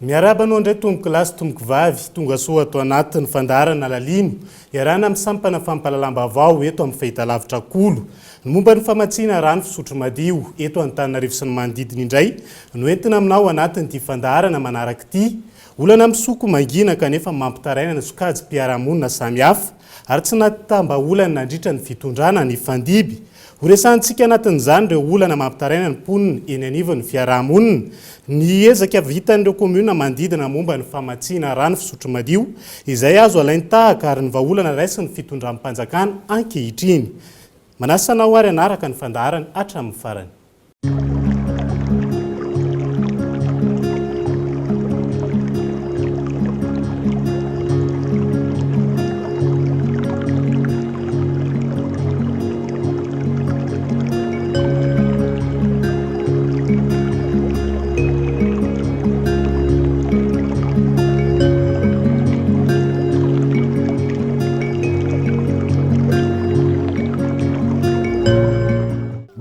Miarabanao indray tomboky lasy tomboky vavy tonga soa ato anatin'ny fandarana lalino iarana misampana fampalalam-bavao eto amin'ny fahitalavitra kolo ny momba ny famatsiana rano fisotro madio eto Antananarivo sy ny manodidina indray no entina aminao anatin'ity fandarana manaraka ity olana misoko mangina kanefa mampitaraina ny sokajy mpiara-monina samihafa ary tsy natambaolana nandritra ny fitondrana ny fandiby. Horesantsika anatin'izany ireo olana mampitaraina ny mponina eny anivon'ny fiarahamonina ny ezaka vitan'ireo komuna manodidina momba ny famatsiana rano fisotro madio izay azo alainy tahaka ary ny vahaolana raisy ny fitondram-panjakana ankehitriny. Manasana ho ary anaraka ny fandaharany hatramin'ny farany.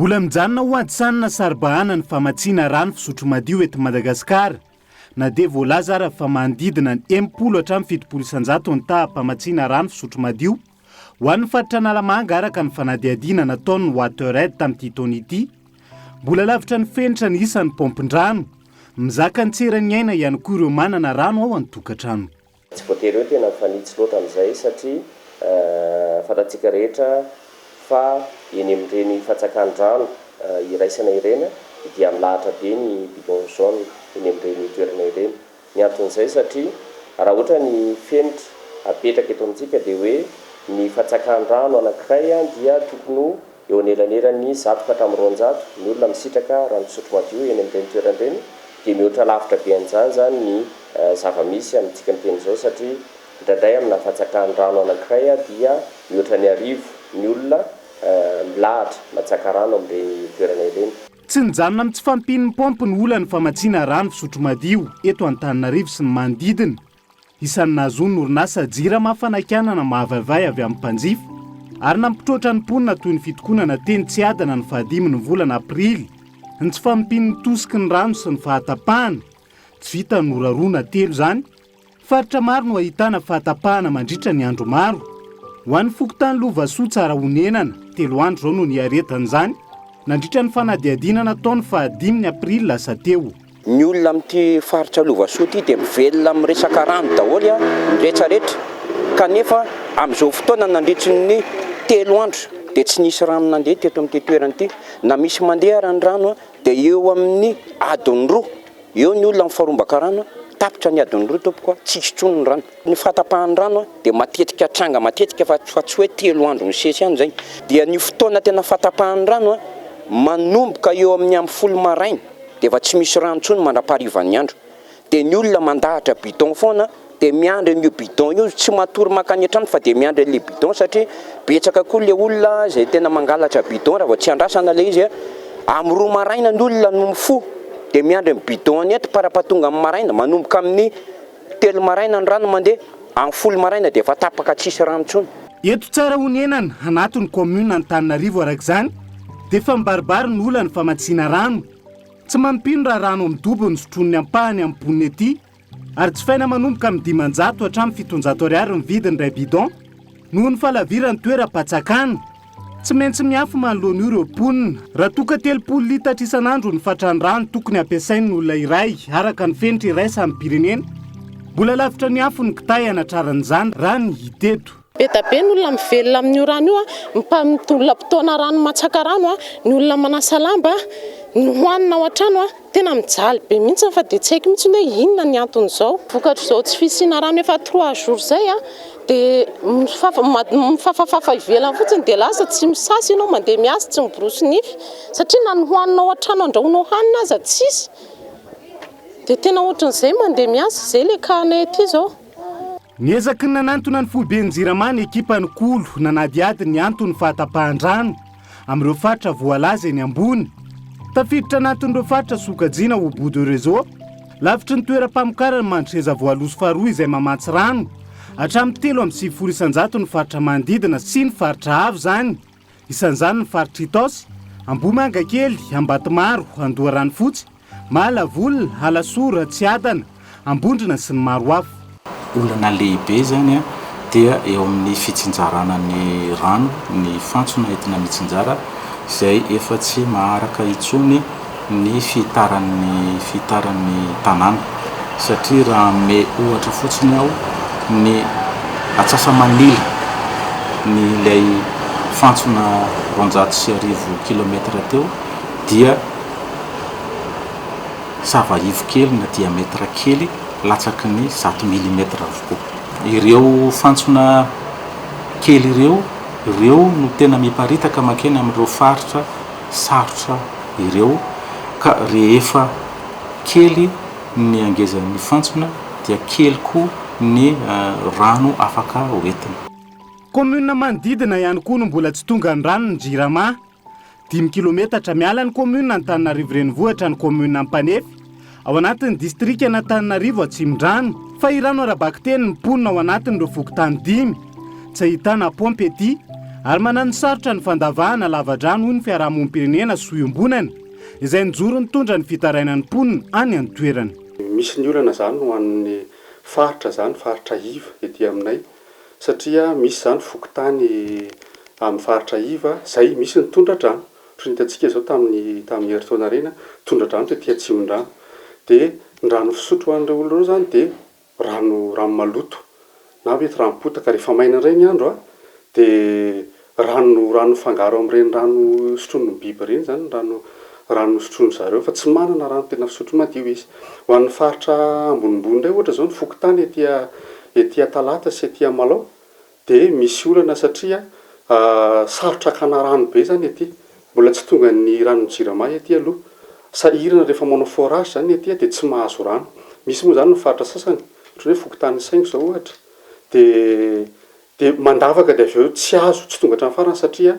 Mbola mijanona ho adisanina saribahana ny famatsiana rano fisotro madio eto Madagasikara. Na dia voalaza ary fa manodidina ny 70 hatramin'ny 70% ny taham-pamatsiana rano fisotro madio ho an'ny faritra Analamanga araka ny fanadihadiana nataon'ny Waterred tamin'ity taona ity. Mbola lavitra ny fenitra ny isan'ny pompin-drano. Mizaka ny tserany aina ihany koa ireo manana rano ao an-tokantrano. Tsy voatery hoe tena mifanitsy loatra amin'izay satria fatatsika rehetra fa eny amin'ireny fatsakan-drano iraisana ireny dia milahatra be ny bidon jaune eny amin'ireny toerana ireny. Ny anton'izay satria raha ohatra ny fenitra apetraka eto amintsika dia hoe ny fatsakan-drano anankiray dia tokony eo anelanelan'ny 100 ka hatramin'ny 200 ny olona misitraka rano fisotro madio eny amin'ireny toerana ireny dia mihoatra lavitra be an'izany zany ny zava-misy amintsika ny teny izao satria indraindray amina fatsakan-drano anankiray dia mihoatra ny arivo ny olona milahatra matsaka rano amin'ireny toerana ireny. Tsy nijanona amin'ny tsy fampin'ny pompy ny olana famatsiana rano fisotro madio eto Antananarivo sy ny manodidina. Isan'ny nahazoany orinasa JIRAMA fanakanana mahavayvay avy amin'ny mpanjifa ary nampitroatra ny mponina toy ny fitokonana teny tsy adana ny 15 volana Aprily. Ny tsy fampin'ny tosiky ny rano sy ny fahatapahana tsy vita norarona telo zany. Faritra maro no ahitana fahatapahana mandritra ny andro maro. Ho an'ny fokotany Lovasoa tsara honenana 3 andro zao no niaretan'izany nandritra ny fanadihadiana nataony 15 Aprily lasa teo. Ny olona amin'ity faritra Lovasoa ity dia mivelona amin'ny resaka rano daholo rehetrarehetra kanefa amin'izao fotoana nandritry ny 3 andro dia tsy nisy rano nandeha teto amin'ity toerana ity. Na misy mandeha rano rano dia eo amin'ny adiny 2 eo ny olona mifarombaka rano tapitra ny adiny 2 tompoko tsy sotroiny ny rano. Ny fatapahan'ny rano dia matetika tranga matetika fa tsy hoe 3 andro ny sesy ihany zay. Dia ny fotoana tena fatapahan'ny rano manomboka eo amin'ny 10 maraina dia efa tsy misy rano intsony mandrapaharivan'ny andro. Dia ny olona mandahatra bidon foana dia miandry an'io bidon io tsy matory makany an-trano fa dia miandry an'ilay bidon satria betsaka koa ilay olona izay tena mangalatra bidon raha vao tsy andrasana ilay izy amin'ny 2 maraina ny olona no mifo dia miandry ny bidon ny eto parapatonga amin'ny maraina manomboka amin'ny 3 maraina ny rano mandeha amin'ny 10 maraina dia efa tapaka tsisy rano intsony. Eto tsara honenana anatin'ny komuna Antananarivo arak'izany dia efa mibaribary ny olana ny famatsiana rano. Tsy mampino raha rano midobo ny sotroin'ny ampahany amin'ny ponina ety ary tsy faina manomboka amin'ny 500 hatramin'ny 700 ariary ny vidiny iray bidon noho ny falaviran'ny toeram-patsakana. Tsy maintsy miafy manoloana ireo mponina raha toka 30 litatra isan'andro ny fatran'ny rano tokony ampiasain'ny olona iray araka ny fenitra iray samy pirenena. Mbola lavitra ny afo ny kitay anatraran'izany raha ny hita eto. Beta be ny olona mivelona amin'ny rano io mpamitola mpitaona rano matsaka rano ny olona manasa lamba ny hoanina ao an-trano tena mijaly be mihitsy fa dia tsy haiko mihitsy hoe inona ny anton'izao. Vokatra izao tsy fisiana rano efa 3 jours zay dia mifafafafa ivelany fotsiny dia lasa tsy misasa ianao mandeha miasa tsy miborosy nify satria na ny hoanina ao an-trano andrahoinao hanina aza tsisy dia tena ohatran'izay mandeha miasa izay le kahana ety izao. Niezaky ny nanantona ny foiben'ny JIRAMA ny ekipa ny kolo nanadiady ny antony fahatapahan-drano amin'ireo faritra voalaza eny ambony. Tafiditra anatin'ireo faritra Sokajiana ho Bout de Réseau lavitry ny toeram-pamokarana Mandreza voaloso faharoa izay mamatsy rano hatramin'ny 3.7 isan-jato ny faritra manodidina sy ny faritra avo zany. Isan'izany ny faritra Itos, Ambohimangakely, Ambatomaro, Andoharanofotsy, Malavolona, Halasora, Tsiadana, ambondrina sy ny maro hafa. Olana lehibe zany a dia eo amin'ny fitsinjarana ny rano ny fantsona entina mitsinjara izay efa tsy maharaka intsony ny fitaran'ny tanàna satria raha me ohatra fotsiny aho ny Atsasa-Manila ny ilay fantsona 250 kilometra teo dia savaivo kely na diametra kely latsaky ny 100 milimetra avokoa. Ireo fantsona kely ireo no tena miparitaka makeny amin'ireo faritra sarotra ireo ka rehefa kely ny angezan'ny fantsona dia kely koa ny rano afaka hoentina. Commune manodidina ihany koa no mbola tsy tonga ny rano ny Jirama. 10 kilometatra miala ny commune Antananarivo renivohitra ny commune Ampanefy ao anatin'ny district Antananarivo Atsimondrano fa i rano Arabakiteny ny ponina ao anatin'ireo fokontany 5 tsy ahitana pompe ety ary manano sarotra ny fandavahana lavadrano hoy ny fiarahamonim-pirenena Soiombonana izay nijoro nitondra ny fitarainan'ny ponina any amin'ny toerana. Misy ny olana zany ho an'ny faritra zany faritra iva ety aminay satria misy zany fokontany amin'ny faritra iva zay misy ny tondra-drano. Hitantsika zao tamin'ny herintaona rena tondra-drano tetỳ Atsimondrano dia ny rano fisotro hoan'ireo olona zany dia rano maloto na mety rano-potaka rehefa maina ireny andro dia rano fangaro amin'ireny rano sotroin'ny biby ireny zany rano sotroiny zareo fa tsy manana rano tena fisotro madio izy. Ho an'ny faritra ambonimbony indray ohatra zao ny fokontany etỳ Talata sy etỳ Malao dia misy olana satria sarotra hakana rano be zany ety mbola tsy tonga ny rano Jirama ety aloha sahirana rehefa manao forage zany ety dia tsy mahazo rano. Misy moa zany ny faritra sasany ohatran'ny hoe fokontany Saingo zao ohatra dia mandavaka dia avy eo tsy azo tsy tonga hatramin'ny farany satria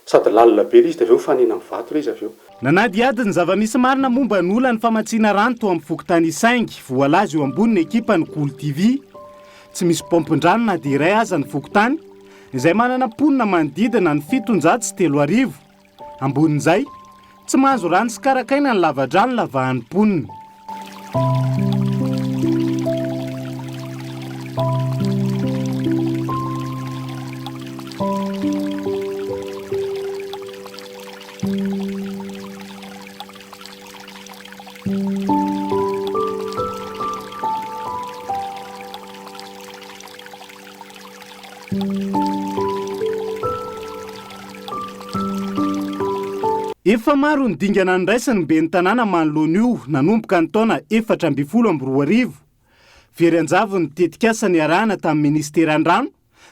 sady lalina be izy dia avy eo fanina amin'ny vato izy avy eo. Nanadiady ny zava-misy marina momba ny olana ny famatsiana rano tao amin'ny fokontany Saingy voalazy eo ambony ekipa ny Cool TV. Tsy misy pompin-drano na dia iray aza ny fokontany izay manana ponina manodidina ny 730. Ambonin'izay tsy mahazo rano sy karakaina ny lavadrano lavahan'ny ponina. Efa maro ny dingana niraisiny ben'ny tanàna manoloana io nanomboka ny taona 2014. Very anjavo ny tetikasa ny arahana tamin'ny ministeran rano,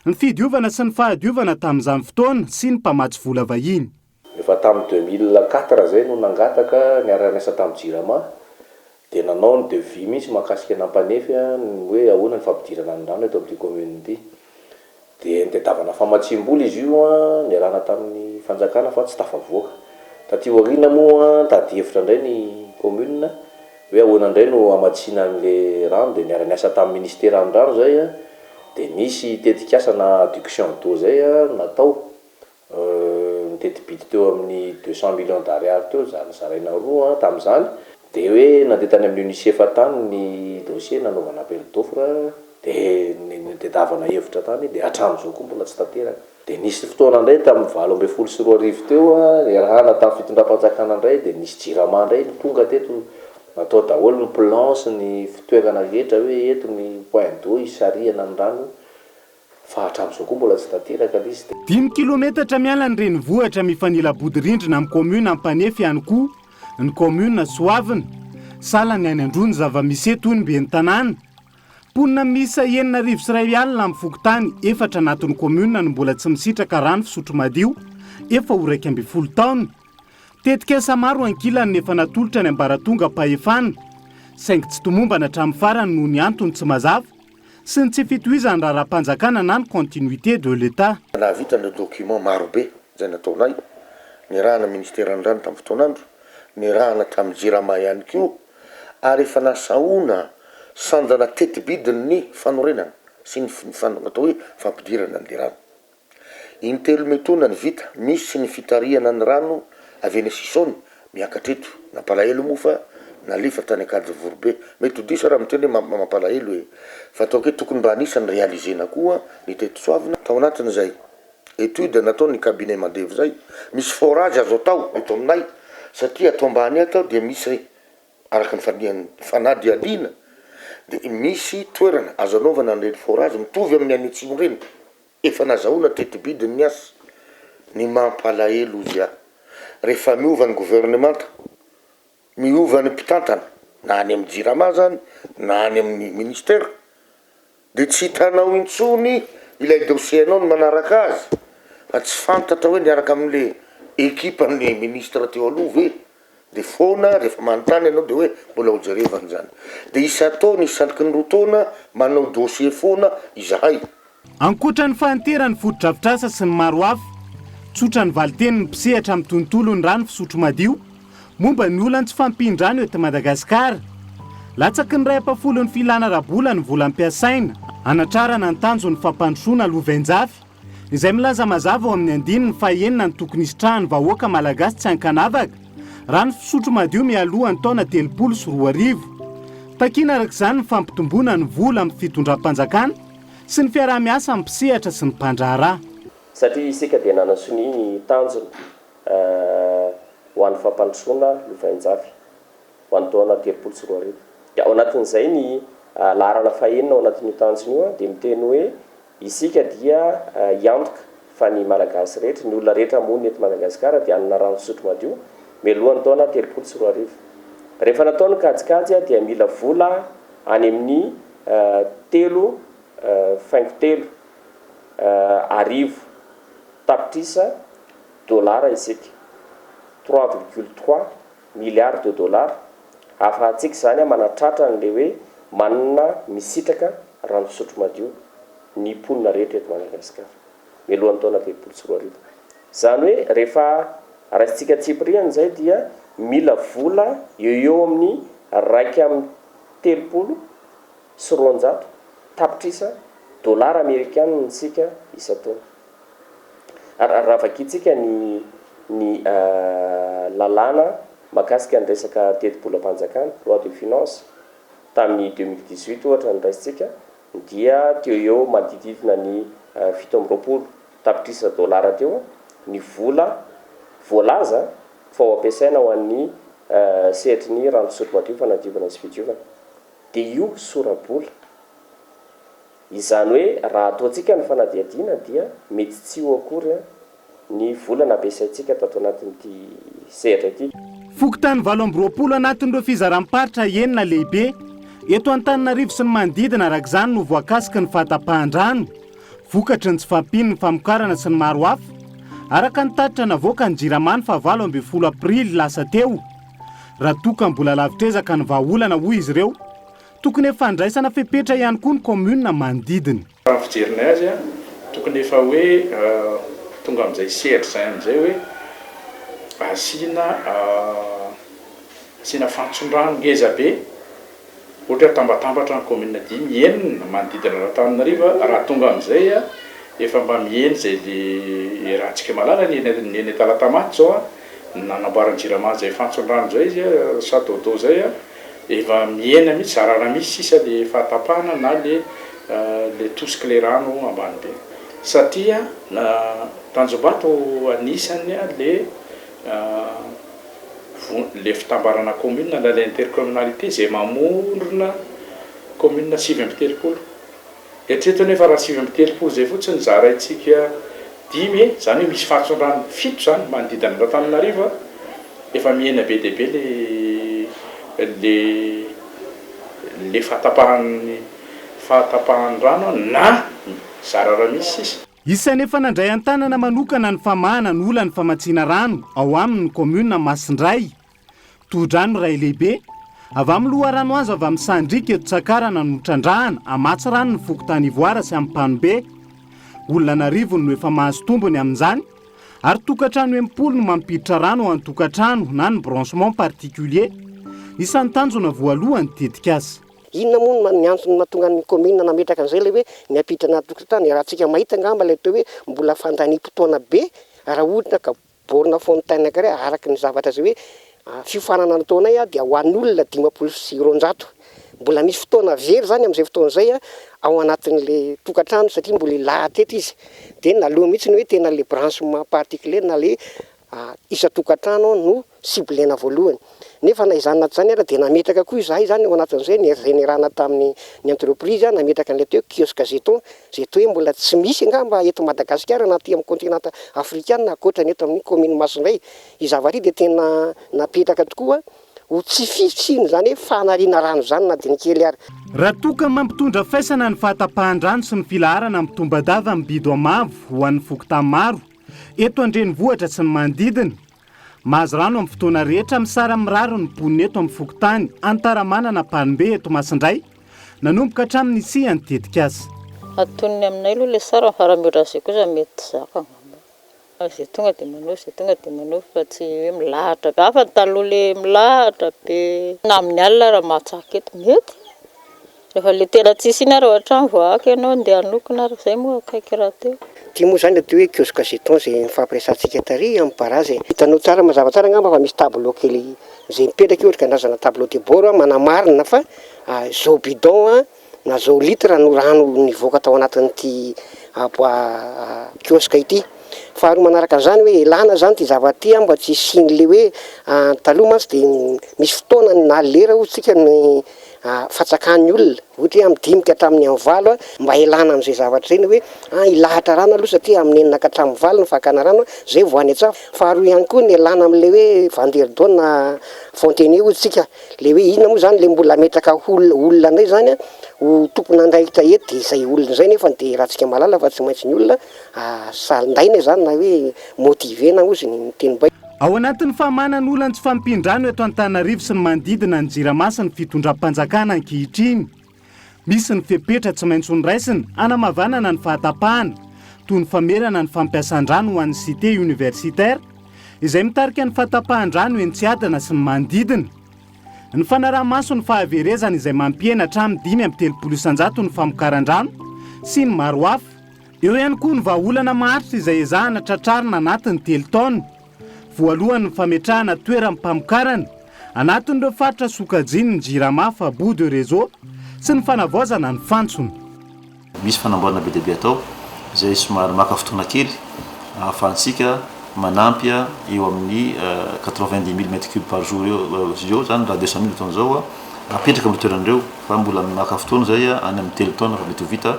ny fidiovana sy ny fahadiovana tamin'izany fotoana sy ny mpamatsy vola vahiny. Efa tamin'ny 2004 zay no nangataka ny arahana tamin'ny Jirama dia nanao ny devis mihitsy mahakasika an'Ampanefy ny hoe ahoana ny fampidirana ny rano eto amin'ity commune ity. Dia nitadiavana famatsim-bola izy io ny arahana tamin'ny fanjakana fa tsy tafavoaka. Taty aoriana moa tady hevitra indray ny commune hoe ahoana indray no amatsiana an'ilay rano dia niara-niasa tamin'ny ministère an-drano zay dia nisy tetikasa na adduction d'eau zay natao nitety-bidy teo amin'ny 200 millions d'ariary teo zaraina roa tamin'izany dia hoe nandeha tany amin'ny UNICEF tany ny dossier nanaovana appel d'offre dia nitadiavana hevitra tany dia hatramin'izao koa mbola tsy tanteraka. Dia nisy fotoana indray tamin'ny 2024 teo niarahana tamin'ny fitondram-panjakana indray dia nisy Jirama indray tonga teto natao daholo ny plan sy ny fitoerana rehetra hoe eto ny point d'eau isariana ny rano fa hatramin'izao koa mbola tsy tanteraka izy. 10 kilometatra miala ny renivohitra mifanila-bodirindrina amin'ny commune Ampanefy ihany koa ny commune Soavina sala ny any androny zava-misy eto ny ben'ny tanàna. Ponina misa 900 amin'ny fokontany 4 anatin'ny commune no mbola tsy misitraka rano fisotro madio efa ho 12 taona. Tetikasa maro ankilany nefa natolotra ny ambaratonga pahefana saingy tsy tomombana hatramin'ny farany noho ny antony tsy mazava sy ny tsy fitohizany raharaham-panjakana na ny continuité de l'État. Nahavita ny document maro be izay nataonay nirahana ministère an-drano tamin'ny fotoanandro nirahana tamin'ny Jirama ihany koa ary efa nasahoana sanjana teti-bidiny ny fanorenana sy ny atao hoe fampidirana ny rano. Intelo metona ny vita misy ny fitariana ny rano avy any Sisony miakatra eto na Palahelo moa fa nalifa tany akady vorobe mety odisa raha miteny hoe mampalahelo hoe fa ataoko hoe tokony mba anisany réalisena koa ny tety soavina tao anatin'izay étude natao ny cabinet mandevy zay misy forage azo atao eto aminay satria atao ambany atao dia misy araky ny fanady alina de misy toerana azo anaovana an'ireny forage mitovy amin'ny any atsimo reny efa nazahoana tety bidiny ny asa ny mampalahelo izy rehefa miova ny gouvernemanta miova ny mpitantana na any amin'ny jirama zany na any amin'ny ministère de tsy hitanao intsony ilay dossier anao ny manaraka azy fa tsy fantatra hoe niaraka amin'le ekipa ny ministre teo aloha ve de foana rehefa manontany ianao de hoe mbola ho jerevany zany de isa-taona isaky ny roa taona manao dossier foana izahay ankoatra ny fahanterany foto-drafitrasa sy ny maro hafa tsotra ny valiteny ny mpisehatra amin'ny tontolo ny rano fisotro madio momba ny olana tsy fampindrano eto Madagasikara latsaky ny ray apafolo ny filana rabola ny vola ampiasaina anatrarana ny tanjon'ny fampandrosoana lovenjafy izay milaza mazava ao amin'ny andininy fahaenina ny tokony isitrahany vahoaka malagasy tsy ankanavaka rano fisotro madio mialoha ny taona 310 takina arak'izany ny fampitomboana ny vola amin'ny fitondram-panjakana sy ny fiaraha-miasa amin'ny mpisehatra sy ny mpandraharaha satria isika dia nanasony ny tanjona ho an'ny fampandrosoana lovainjafy ho an'ny taona 310 ao anatin'izay ny laharana fahaenina ao anatin'io tanjona io dia miteny hoe isika dia iantoka fa ny malagasy rehetra ny olona rehetra mony eto Madagasikara dia anana rano fisotro madio mialohan'ny taona 310 rehefa natao ny kajikajy dia mila vola any amin'ny 3.3 arivo tapitrisa dolara isika 3,3 milliards de dollars afahantsika zany manatratra n'le hoe manana misitraka rano fisotro madio ny mponina rehetra eto Madagasikara mialohan'ny taona 310 zany hoe rehefa raisitsika tsipriany zay dia mila vola eo amin'ny 1,300 tapitrisa dolara amerikana nysika isa-taona ary raha vakitsika ny lalàna makasika ny resaka teti-bolam-panjakana loi de finance tamin'ny 2018 ohatra ny raisitsika dia teo eo manodididina ny 720 tapitrisa dolara teo ny vola voalaza fa ho ampiasaina ho an'ny sehatry ny rano fisotro madio fanadiovana sy fidiovana dia io sorabola izany hoe raha ataontsika ny fanadiadiana dia mety tsy ho akory ny vola nampiasaintsika tato anatin'ity sehatra ity fokotany 20 anatin'ireo fizaram-paritra enina lehibe eto Antananarivo sy ny manodidina arak'izany no voakasika ny fahatapahan-drano vokatry ny tsy fampiny ny famokarana sy ny maro hafa araka ny tatitra navoaka ny Jirama ny 20 aprily lasa teo raha toka mbola lavitrezaka ny vahaolana hoy izy ireo tokony efa andraisana fepetra ihany koa ny commune manodidina raha fijerinay azy tokony efa hoe tonga amin'izay sehatra zay amin'izay hoe asina fantson-drano ngeza be ohatra tambatambatra ny commune 10 manodidina Antananarivo raha tonga amin'izay efa mba mieny zay le rahantsika malala ny talatamaty zao nanamboarany Jirama zay fantson-drano zay izy sadodo zay efa miena mihitsy zarara misy sisa le fahatapahana na le tosika le rano ambany be satria na Tanjombato anisany le fitambarana commune la l'intercommunalité zay mamorona commune 730 etretony efa raha 730 zay fotsiny zaraitsika 10 zany hoe misy fantson-drano fito zany manodidina Antananarivo efa miena be dia be le fahatapahan'ny rano na zarara misy sisa isany efa nandray an-tanana manokana ny famahana ny olany famatsiana rano ao amin'ny commune Masindray todrano ray lehibe avy amin'ny loharano azo avy amin'ny Sandrika eto Tsakara nanotrandrahana amatsy rano ny fokotany Ivoara sy amin'ny Panobe olona narivo no efa mahazo tombony amin'izany ary tokantrano 80 no mampiditra rano ao amin'ny tokantrano na ny branchement particulier isan'ny tanjona voalohany tetika azy inona moa ny antony mahatonga ny commune nametraka an'izay le hoe ny apiditra anaty tokantrano raha tsika mahita ngamba le teo hoe mbola fandany-potoana be raha ohatra ka borina fontaine kare araky ny zavatra zay hoe fiofanana nataonay dia ho an'olona 520. Mbola misy fotoana very zany amin'izay fotoana zay ao anatin'le tokantrano satria mbola lahatety izy dia naloha mihitsy ny hoe tena le branchement particulier na le isa-tokantrano no ciblena voalohany. Nefa na izany naty zany ara dia nametraka koa izahay zany ao anatin'izay nerana tamin'ny entreprise nametraka an'ilay teo kiosque jeton zay toe mbola tsy misy angamba eto Madagasikara na aty amin'ny continent africaine ankoatra ny eto amin'ny commune Masindray. Izavary dia tena napetraka tokoa ho tsy fitsiny zany hoe fanariana rano zany na dia ny kely ary. Raha toka mampitondra faisana ny fahatapahan-drano sy ny filaharana amin'ny tombadava amin'ny bido mavo ho an'ny fokontany maro eto Andrenivohitra sy ny manodidina. Mahazo rano amin'ny fotoana rehetra misara miraro ny ponina eto amin'ny fokontany Antaramanana Panombe eto Masindray nanomboka hatramin'ny isiany tetika azy. Atoniny aminay aloha le sara faramiotra zay kosa mety zaka. Zay tonga dia manao fa tsy hoe milahatra ka fa taloha le milahatra be na amin'ny alina raha mahatsaka eto mety. Rehefa le tena tsisy iny ary ohatrany voaka ianao andeha hanokona ary zay moa akaiky raha teo. Ty moa zany atao hoe kiosque jeton zay mifampiresantsika tary amin'ny barazy. Hitanao tsara mazava tsara angamba fa misy tableau kely zay mipetraka io ohatry karazana tableau de bord manamarina fa zao bidon na zao litre no rano nivoaka tao anatin'ity kiosque ity. Faharoa manaraka an'izany hoe elana zany ty zava-ty mba tsy hisian'le hoe taloha mantsy dia misy fotoana na lera ohatsika ny fatsakan'ny olona ohatra hoe amin'ny 5 hatramin'ny amin'ny 9 mba elana amin'izay zavatra izay hoe ilahatra rano aloha satria amin'ny 9 ka hatramin'ny 9 ny fakana rano zay vao any an-tsaha. Faharoa ihany koa ny elana amin'le hoe Vanderdon na Fontaine ohatsika le hoe inona moa zany le mbola metraka olona ndray zany ho tompon'andraikitra eto dia izay olona izay nefa dia raha tsika malala fa tsy maintsy ny olona salindaina zany na hoe motivena ozy ny teny bay. Ao anatin'ny famahanan'olona tsy fampindrano eto Antananarivo sy ny manodidina ny Jiramasa ny fitondram-panjakana ankehitriny. Misy ny fepetra tsy maintsy niraisina hanamavanana ny fahatapahana toy ny famerana ny fampiasan-drano ho an'ny cité universitaire izay mitarika ny fahatapahan-drano eny Tsiadana sy ny manodidina. Ny fanaraha-maso ny fahaverezana izay mampiena hatramin'ny 5.30 isan-jato ny famokaran-drano sy ny maro hafa. Eo ihany koa ny vahaolana maharitra izay ezahana tratrarina anatin'ny 3 taona. Voalohany ny fametrahana toeram-pamokarana anatin'ireo faritra Sokajiny ny Jirama, Fabo de Réseau sy ny fanavaozana ny fantsona. Misy fanamboarana be dia be atao izay somary maka fotoana kely ahafahantsika manampy eo amin'ny 90,000 m3 par jour eo zany raha 200,000 taona zao apetraka amin'ny toeran'ireo fa mbola maka fotoana zay any amin'ny 3 taona fa mety ho vita.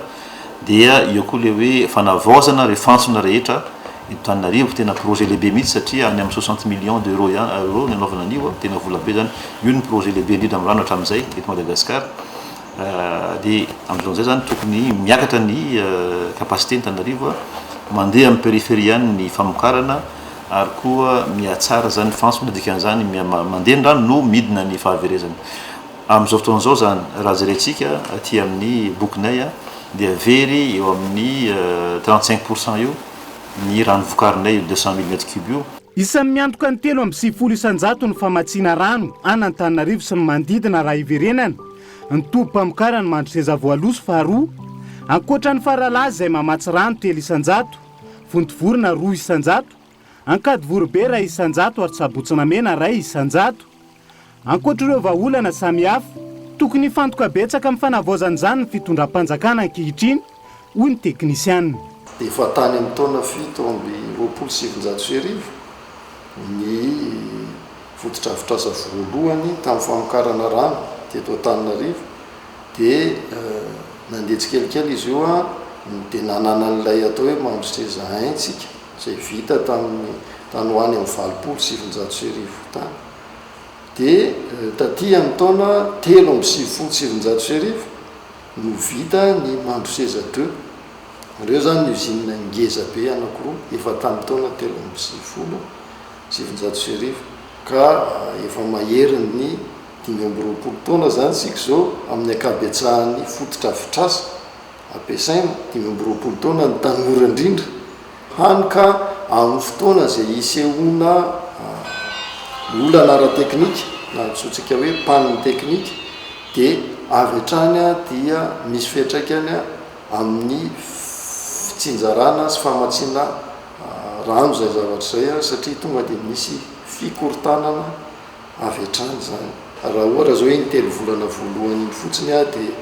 Dia eo koa le hoe fanavaozana ireo fantsona rehetra eto Antananarivo tena projet lehibe mihitsy satria any amin'ny 60 millions d'euros ny anaovana an'io tena vola be zany. Io ny projet lehibe indrindra amin'ny rano hatramin'izay eto Madagasikara. Dia amin'izay zany tokony miakatra ny capacité ny Antananarivo mandeha amin'ny périphérie any ny famokarana ary koa mihatsara zany fantsona dikan'izany mandeha ny rano no midina ny fahaverezana. Amin'izao fotoana izao zany raha jerentsika aty amin'ny bokinay dia very eo amin'ny 35% io ny rano vokarinay 200,000 m3 io. Isan'ny miantoka ny 3.70 isan-jato ny famatsiana rano any Antananarivo sy ny manodidina raha iverenana ny tobim-pamokarana Mandriseza Voaloso faharoa ankoatra ny faralazy izay mamatsy rano 3 isan-jato, Vontovorona 2 isan-jato, Ankadivorobe 1 isan-jato ary Tsabotsynamena 1 isan-jato. Ankoatra ireo vahaolana samihafa tokony fantoka betsaka amin'ny fanavaozan'izany ny fitondram-panjakana ankehitriny hoy ny teknisianina. Efa tany amin'ny taona 720 ny fotodrafitrasa voalohany tamin'ny famokarana rano teto Antananarivo dia nandeha tsikelikely izy io dia nanana an'ilay atao hoe Mandriseza 1 tsika izay vita tamin'ny tany ho any amin'ny 720 tany. Dia taty amin'ny taona 3.70 no vita ny Mandriseza 2. Ireo zany ny usine ngeza be anankiroa efa tamin'ny taona 3.70 ka efa maherin'ny ny 5.20 taona zany sika zao amin'ny ankabetsahan'ny fotodrafitrasa ampiasaina 5.20 taona ny tanora indrindra hany ka amin'ny fotoana izay isehoana olana ara-teknika na antsointsika hoe panne teknika dia avy hatrany dia misy fiantraikany amin'ny fitsinjarana sy famatsiana rano zay zavatra izay satria tonga dia misy fikorontanana avy hatrany zany raha ohatra zao hoe nytelo volana voalohany fotsiny a dia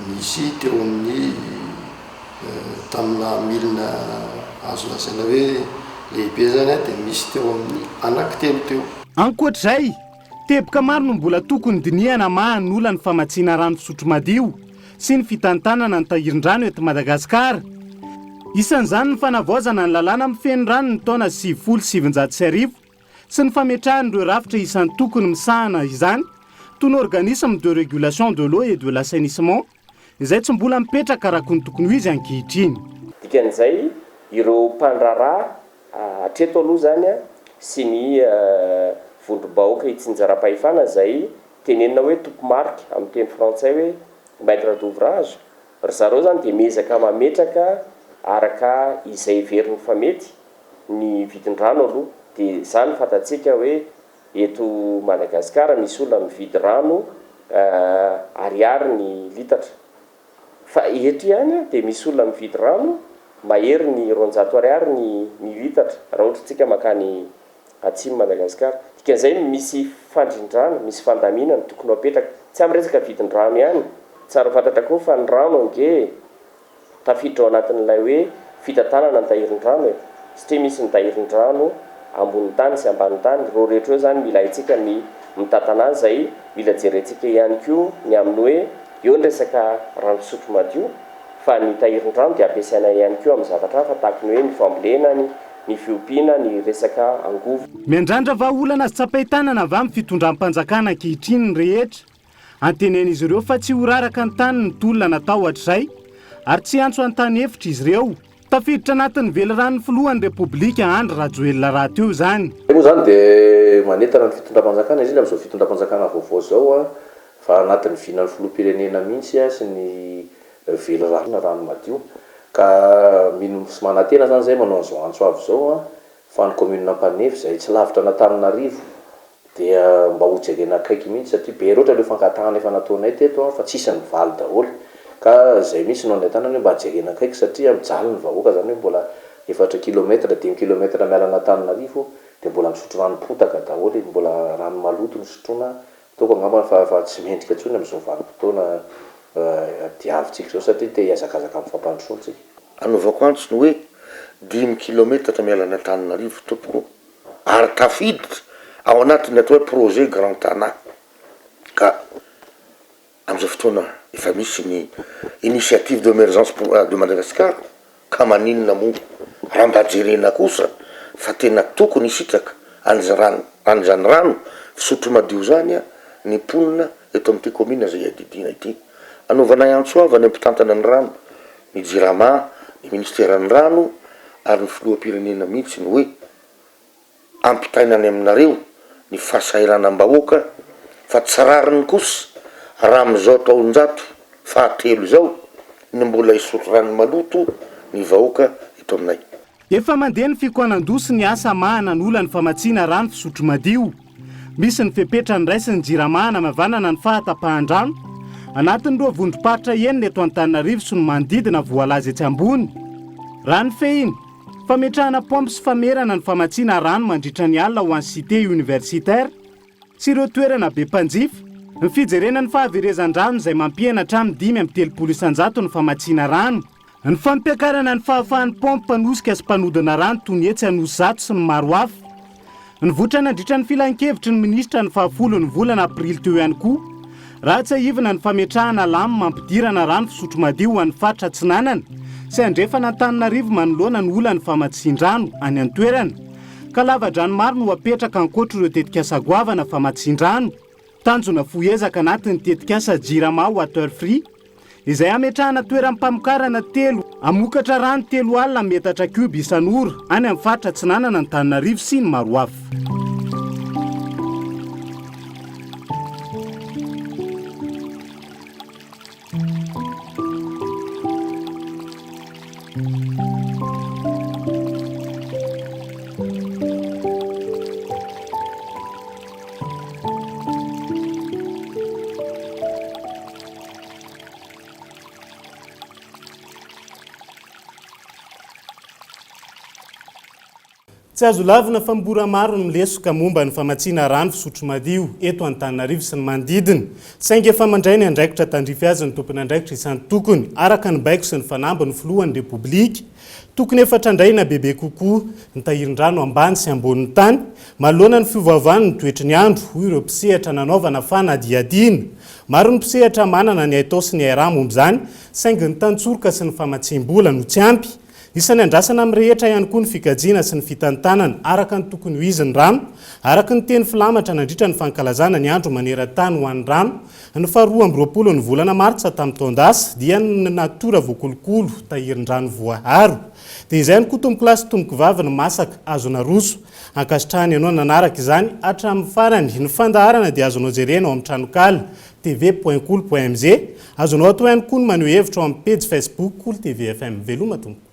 misy teo amin'ny tamina milina azo lasaina hoe lehibe zany a dia misy teo amin'ny anankitelo teo. ankoatr'izay teboka maro no mbola tokony dinihana mahan'olana ny famatsiana rano fisotro madio sy ny fitantanana ny tahirin-drano eto Madagasikara. Isan'izany ny fanavaozana ny lalàna mifeny rano ny taona 1970 sy ny fametrahan'ireo rafitra isan'ny tokony misahana izany toy ny organisme de régulation de l'eau et de l'assainissement izay tsy mbola mipetraka araka ny tokony ho izy ankehitriny. Dikan'izay ireo mpandraraha hatreto aloha zany a sy ny vondrom-bahoaka hitsinjaram-pahefana izay tenenina hoe tompo-marika amin'ny teny frantsay hoe maître d'ouvrage. Ry zareo zany dia miezaka mametraka araka izay veriny fa mety ny vidin-drano aloha. Dia izany fantatsika hoe eto Madagasikara misy olona mividy rano ariary ny litatra. Fa eto ihany dia misy olona mividy rano mahery ny 200 ariary ny litatra raha ohatra tsika makany atsimo Madagasikara. Dikan'izay misy fandrin-drano, misy fandaminana tokony apetraka tsy amin'ny resaka vidin-drano ihany. Tsara fantatra koa fa ny rano ange tafiditra ao anatin'ilay hoe fitantanana ny tahirin-drano satria misy ny tahirin-drano ambony tany sy ambany tany. Reo rehetra eo zany mila haitsika ny mitantana azy izay mila jerentsika ihany koa ny amin'ny hoe eo ny resaka rano fisotro madio fa ny tahirin-drano dia ampiasaina ihany koa amin'ny zavatra hafa tahaka ny hoe ny fambolenany, ny fiompiana, ny resaka angovo. Miandrandra vahaolana sy tsapaitanana avy amin'ny fitondram-panjakana ankehitriny ny rehetra. Antenen'izy ireo fa tsy ho raraka ny tany ny tolona natao hatr'izay ary tsy antso an-tany hevitra izy ireo. Tafiditra anatin'ny velirano filohan'ny Repoblika Andry Rajoelina Rahateo zany. Moa zany dia manentana ny fitondram-panjakana izy amin'izao fitondram-panjakana vaovao zao a fa anatin'ny vinan'ny filoham-pirenena mihitsy a sy ny velirano rano madio ka mino sy manantena zany zay manao an'izao antso avy zao a fa ny commune Ampanefy izay tsy lavitra n'Antananarivo dia mba ho jerena akaiky mihitsy satria be loatra ilay fankatahana efa nataonay teto fa tsisy ny valy daholo ka izay mihitsy no anentanana hoe mba jerena akaiky satria mijaly ny vahoaka zany hoe mbola 4 kilometra 5 kilometra miala n'Antananarivo dia mbola misotro rano potaka daholo mbola rano maloto ny sotroina toko angamba fa tsy mendrika intsony amin'izao vanim-potoana diavintsika zao satria te hiazakazaka amin'ny fampandrosoantsika. Anaovako antso ny hoe 5 kilometra miala n'Antananarivo tompoko ary tafiditra ao anatin'ny atao hoe projet Grand Tana ka amin'izao fotoana efa misy ny initiative d'emergence de Madagascar ka maninona moa raha mba jerena kosa fa tena tokony isitraka an'izany rano fisotro madio zany a ny mponina eto amin'ity commune izay adidina ity. Anaovana antso avy any ampitantana ny rano ny JIRAMA, ny ministèran'ny rano ary ny filoham-pirenena mihitsy ny hoe ampitainany aminareo ny fahasairanam-bahoaka fa tsy rariny kosa raha amin'izao taonjato fahatelo izao ny mbola hisotro rano maloto ny vahoaka eto aminay. Efa mandeha ny fikoanan-doha sy ny asa mahana ny olana famatsiana rano fisotro madio. Misy ny fepetra ny raisy ny JIRAMA namavanana ny fahatapahan-drano anatin'ireo vondrom-paritra enina eto Antananarivo sy ny manodidina voalaza etsy ambony. Raha ny fehiny fametrahana pompe sy famerana ny famatsiana rano mandritra ny alina ho an'ny cité universitaire sy ireo toerana be mpanjifa. Ny fijerenan'ny fahaverezan-drano izay mampihana hatramin'ny 5.30 isan-jato ny famatsiana rano. Ny fampiakarana ny fahafahan'ny pompe mpanosika sy mpanodina rano toy ny etsy Anosizato sy ny maro hafa. Ny votra nandritra ny filan-kevitry ny ministra ny 10 ny volana aprily teo ihany koa. Raha tsy ahivana ny fametrahana lamy mampidirana rano fisotro madio ho an'ny faritra Atsinanana sy andrefana Antananarivo manoloana ny olana famatsin-drano any an-toerana. Ka lava-drano maro no apetraka ankoatra ireo tetikasa goavana famatsin-drano. Tanjona foezaka anatin'ny tetikasa JIRAMA Water Free izay ametrahana toeram-pamokarana 3 amokatra rano 3 alina metatra cube isan'ora any amin'ny faritra Atsinanana Antananarivo sy ny maro hafa. tsy azo lavina fa mbora maro ny milesoka momba ny famatsiana rano fisotro madio eto Antananarivo sy ny manodidina. Saingy efa mandray ny andraikitra tandrify azy ny tompon'andraikitra isan'ny tokony araka ny baiko sy ny fanambo ny filohan'ny Repoblika. Tokony efa trandraina bebe kokoa ny tahirin-drano ambany sy ambonin'ny tany manoloana ny fiovaovan'ny ny toetry ny andro hoy ireo mpisehatra nanaovana fanadihadiana. Maro ny mpisehatra manana ny aitao sy ny aira momba izany, saingy ny tantsorika sy ny famatsiam-bola no tsy ampy. Isan'ny andrasana amin'ny rehetra ihany koa ny fikajiana sy ny fitantanana araka ny tokony ho izy ny rano, araka ny teny filamatra nandritra ny fankalazana ny andro maneran-tany ho an'ny rano. Ny faharoa amby roapolo ny volana Martsa tamin'ny taondasa dia ny natora voakolokolo tahirin-drano voaharo. Dia izay ny koa tombo klasy tomboky vavy ny masaka azona roso. Ankasitrahany ianao nanaraka izany hatramin'ny farany ny fandaharana dia azonao jerena ao amin'ny tranokala tv.cool.mz. Azonao atao ihany koa ny maneho hevitra ao amin'ny page Facebook Cool TV FM. Veloma tompo.